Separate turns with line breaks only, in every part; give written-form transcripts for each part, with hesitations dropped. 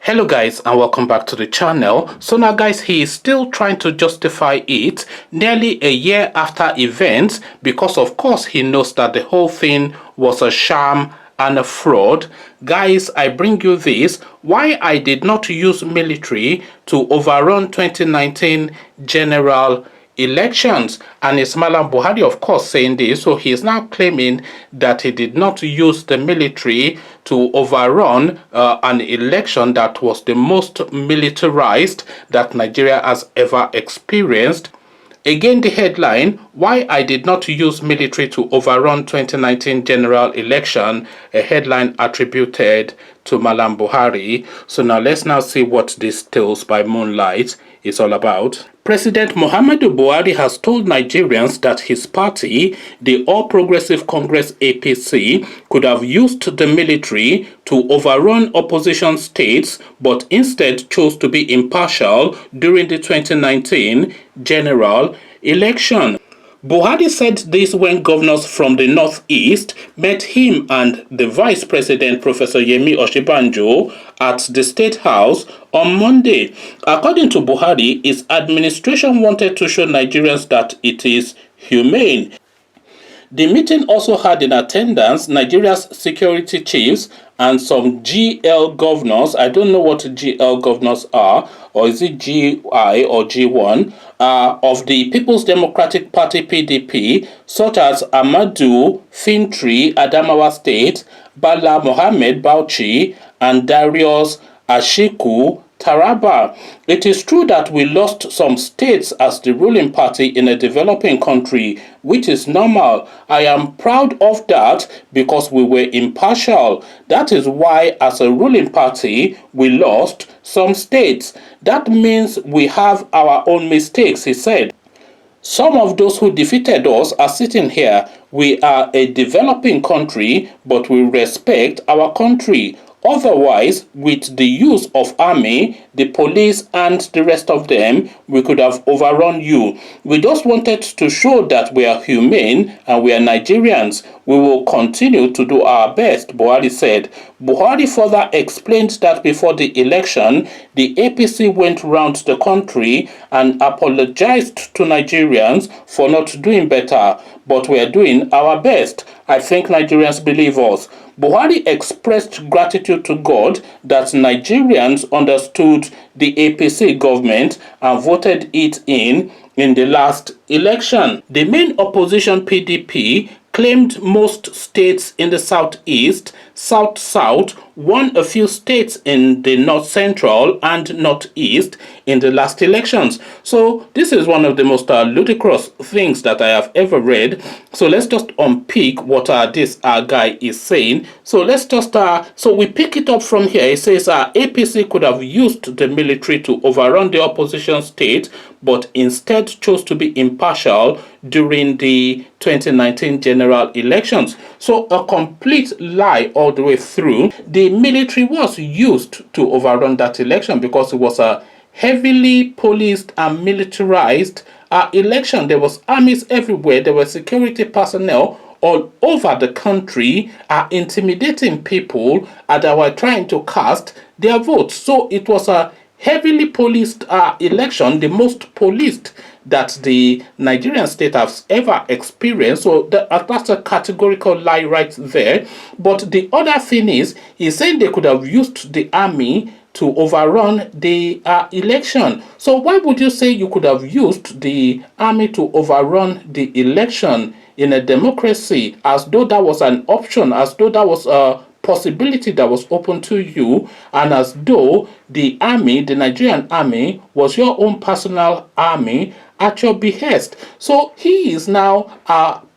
Hello guys, and welcome back to the channel. So now guys, he is still trying to justify it nearly a year after events, because of course he knows that the whole thing was a sham and a fraud. Guys, I bring you this: why I did not use military to overrun 2019 general elections. And it's Mallam Buhari, of course, saying this. So he is now claiming that he did not use the military to overrun an election that was the most militarized that Nigeria has ever experienced. Again, the headline: why I did not use military to overrun 2019 general election, a headline attributed to Mallam Buhari. So now let's see what this Tales by Moonlight is all about. President Muhammadu Buhari has told Nigerians that his party, the All Progressive Congress APC, could have used the military to overrun opposition states, but instead chose to be impartial during the 2019 general election. Buhari said this when governors from the northeast met him and the vice president, Professor Yemi Osinbajo, at the State House on Monday. According to Buhari, his administration wanted to show Nigerians that it is humane. The meeting also had in attendance Nigeria's security chiefs and some GL governors. I don't know what GL governors are, or is it GI or G1, of the People's Democratic Party PDP, such as Amadou Fintri, Adamawa State, Bala Mohammed Bauchi, and Darius Ashiku, Taraba. It is true that we lost some states as the ruling party in a developing country, which is normal. I am proud of that because we were impartial. That is why, as a ruling party, we lost some states. That means we have our own mistakes, he said. Some of those who defeated us are sitting here. We are a developing country, but we respect our country. Otherwise, with the use of army, the police, and the rest of them, we could have overrun you. We just wanted to show that we are humane and we are Nigerians. We will continue to do our best, Buhari said. Buhari further explained that before the election, the APC went round the country and apologized to Nigerians for not doing better, but we are doing our best. I think Nigerians believe us. Buhari expressed gratitude to God that Nigerians understood the APC government and voted it in the last election. The main opposition PDP claimed most states in the southeast, south-south, won a few states in the north-central and northeast in the last elections. So this is one of the most ludicrous things that I have ever read. So let's just unpick what this guy is saying. So let's just so we pick it up from here. It says APC could have used the military to overrun the opposition state, but instead chose to be impartial during the 2019 general elections. So a complete lie all the way through. The military was used to overrun that election because it was a heavily policed and militarized election. There was armies everywhere. There were security personnel all over the country intimidating people that were trying to cast their votes. So it was a heavily policed election, the most policed that the Nigerian state has ever experienced. So that's a categorical lie right there. But the other thing is, he's saying they could have used the army to overrun the election. So why would you say you could have used the army to overrun the election in a democracy, as though that was an option, as though that was a possibility that was open to you, and as though the army, the Nigerian army, was your own personal army at your behest? So he is now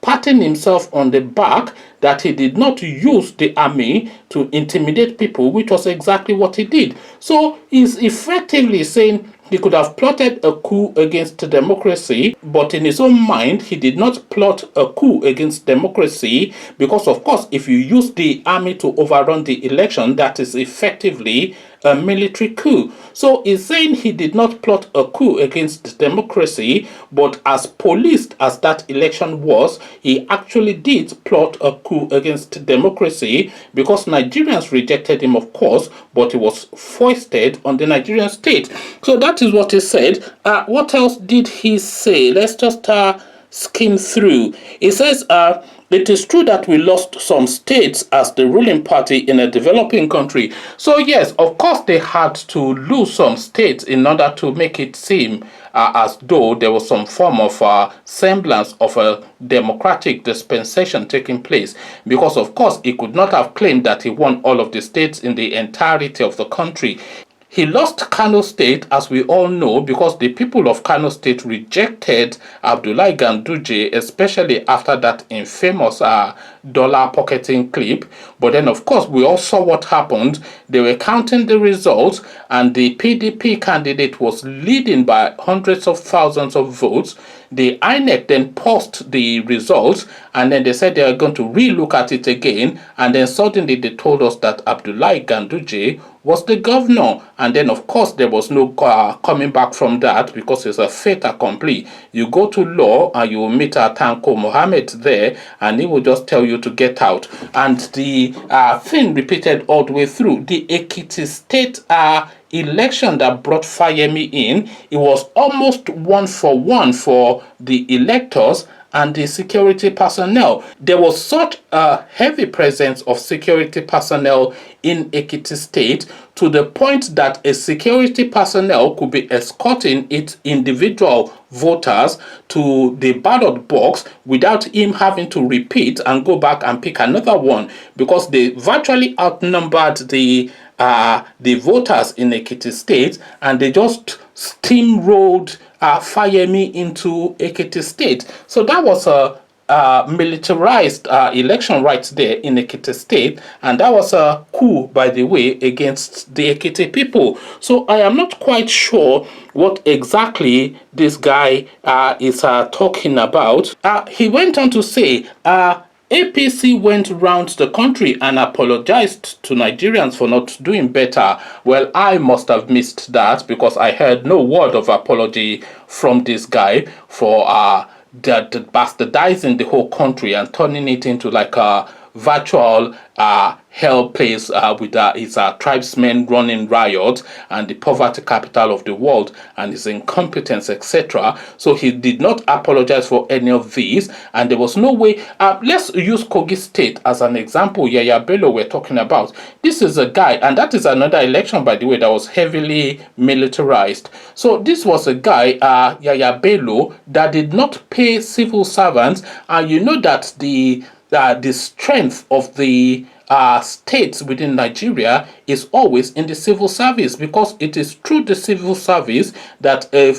patting himself on the back that he did not use the army to intimidate people, which was exactly what he did. So he's effectively saying he could have plotted a coup against democracy, but in his own mind, he did not plot a coup against democracy because, of course, if you use the army to overrun the election, that is effectively a military coup. So he's saying he did not plot a coup against democracy, but as policed as that election was, he actually did plot a coup against democracy because Nigerians rejected him, of course, but he was foisted on the Nigerian state. So that is what he said. What else did he say? Let's just skim through. He says, it is true that we lost some states as the ruling party in a developing country. So yes, of course they had to lose some states in order to make it seem as though there was some form of semblance of a democratic dispensation taking place. Because of course he could not have claimed that he won all of the states in the entirety of the country. He lost Kano State, as we all know, because the people of Kano State rejected Abdullahi Ganduje, especially after that infamous dollar pocketing clip. But then, of course, we all saw what happened. They were counting the results, and the PDP candidate was leading by hundreds of thousands of votes. The INEC then paused the results, and then they said they are going to relook at it again, and then suddenly they told us that Abdullahi Ganduje was the governor. And then of course there was no coming back from that, because it's a fait accompli. You go to law and you will meet Tanko Mohammed there, and he will just tell you to get out. And the thing repeated all the way through. The Ekiti State election that brought Fayemi in, it was almost 1-for-1 for the electors and the security personnel. There was such a heavy presence of security personnel in Ekiti State, to the point that a security personnel could be escorting its individual voters to the ballot box without him having to repeat and go back and pick another one, because they virtually outnumbered the voters in Ekiti State, and they just steamrolled Fayemi into Ekiti State. So that was a militarized election right there in Ekiti State, and that was a coup, by the way, against the Ekiti people. So I am not quite sure what exactly this guy is talking about. He went on to say, APC went round the country and apologized to Nigerians for not doing better. Well, I must have missed that, because I heard no word of apology from this guy for bastardizing the whole country and turning it into like a virtual hell place with his tribesmen running riot, and the poverty capital of the world, and his incompetence, etc. So he did not apologize for any of these, and there was no way. Let's use Kogi State as an example. Yaya Bello we're talking about. This is a guy, and that is another election, by the way, that was heavily militarized. So this was a guy, Yaya Bello, that did not pay civil servants, and you know that the strength of the states within Nigeria is always in the civil service, because it is through the civil service that a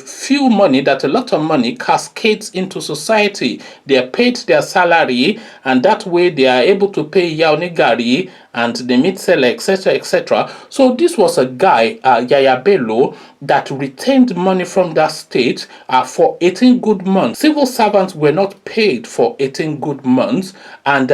lot of money cascades into society. They are paid their salary, and that way they are able to pay Yaunigari and the meat seller, etc., etc. So this was a guy, Yaya Bello, that retained money from that state for 18 good months. Civil servants were not paid for 18 good months, and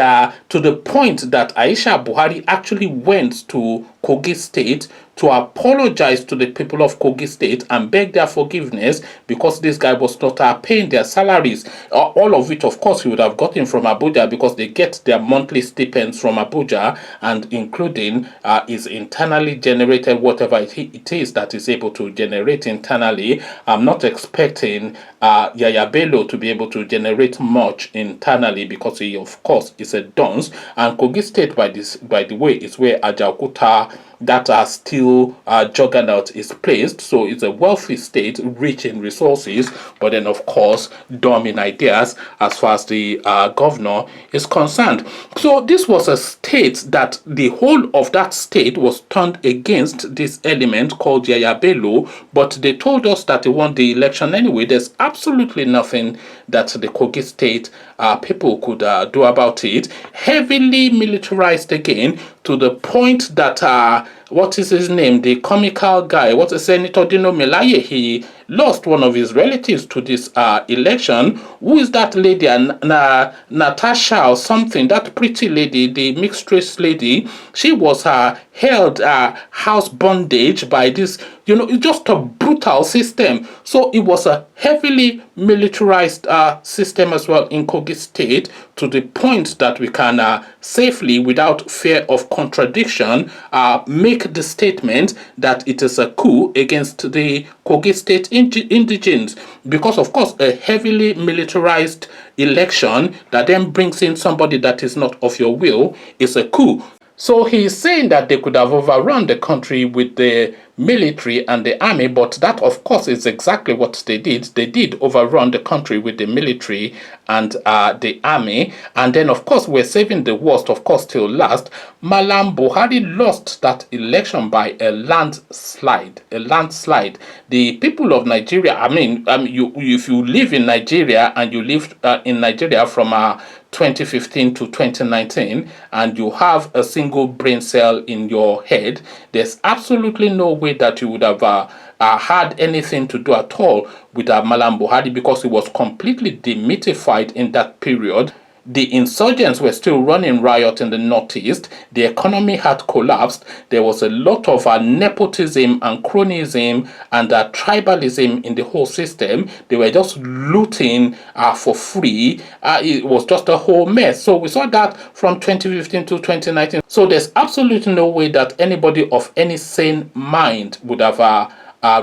to the point that Aisha Buhari actually went to Kogi State to apologize to the people of Kogi State and beg their forgiveness, because this guy was not paying their salaries, all of which of course he would have gotten from Abuja, because they get their monthly stipends from Abuja, and including his internally generated whatever it is that is able to generate internally. I'm not expecting Yaya Bello to be able to generate much internally, because he of course is a dunce. And Kogi State, by the way, is where Ajaokuta, that are still juggernaut, is placed. So it's a wealthy state, rich in resources, but then of course dumb in ideas as far as the governor is concerned. So this was a state that the whole of that state was turned against this element called Yaya Bello, but they told us that they won the election anyway. There's absolutely nothing that the Kogi State people could do about it. Heavily militarized again, to the point that what is his name? The comical guy, what is Senator Dino Melaye? He lost one of his relatives to this election. Who is that lady? Natasha or something, that pretty lady, the mixed race lady. She was held house bondage by this, it's just a brutal system. So it was a heavily militarized system as well in Kogi State, to the point that we can safely, without fear of contradiction, make the statement that it is a coup against the Kogi State indigenes, because of course a heavily militarized election that then brings in somebody that is not of your will is a coup. So he's saying that they could have overrun the country with the military and the army, but that of course is exactly what they did. They did overrun the country with the military and the army, and then of course we're saving the worst, of course, till last. Mallam Buhari lost that election by a landslide. The people of Nigeria, if you live in Nigeria and you lived in Nigeria from 2015 to 2019, and you have a single brain cell in your head, there's absolutely no way that you would have had anything to do at all with Mallam Buhari, because he was completely demythified in that period. The insurgents were still running riot in the northeast. The economy had collapsed. There was a lot of nepotism and cronyism and tribalism in the whole system. They were just looting for free. It was just a whole mess. So we saw that from 2015 to 2019. So there's absolutely no way that anybody of any sane mind would have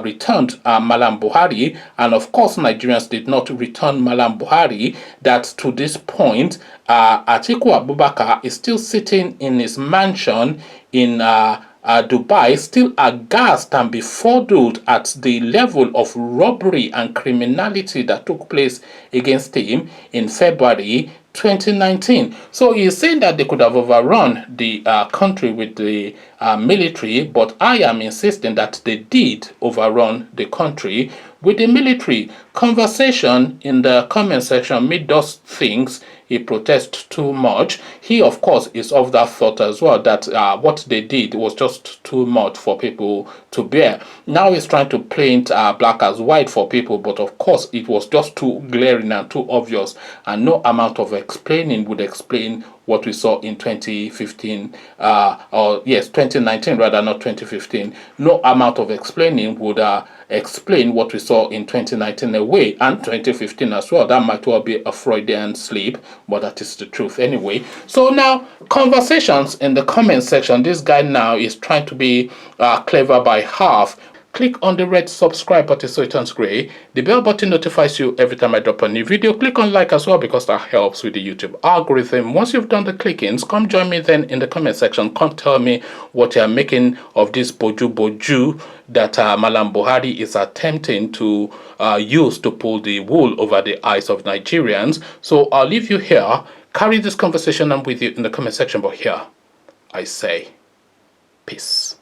returned Mallam Buhari, and of course Nigerians did not return Mallam Buhari. That to this point, Atiku Abubakar is still sitting in his mansion in Dubai, still aghast and befuddled at the level of robbery and criminality that took place against him in February 2019. So he's saying that they could have overrun the country with the military, but I am insisting that they did overrun the country with the military. Conversation in the comment section made us think he protests too much. He, of course, is of that thought as well, that what they did was just too much for people to bear. Now he's trying to paint black as white for people, but of course it was just too glaring and too obvious, and no amount of explaining would explain what we saw in 2015, 2019 rather, not 2015. No amount of explaining would explain what we saw in 2019 away, and 2015 as well. That might well be a Freudian slip, but that is the truth anyway. So now, conversations in the comment section. This guy now is trying to be clever by half. Click on the red subscribe button so it turns gray. The bell button notifies you every time I drop a new video. Click on like as well, because that helps with the YouTube algorithm. Once you've done the clickings, come join me then in the comment section. Come tell me what you're making of this boju that Mallam Buhari is attempting to use to pull the wool over the eyes of Nigerians. So I'll leave you here. Carry this conversation on with you in the comment section, but here I say peace.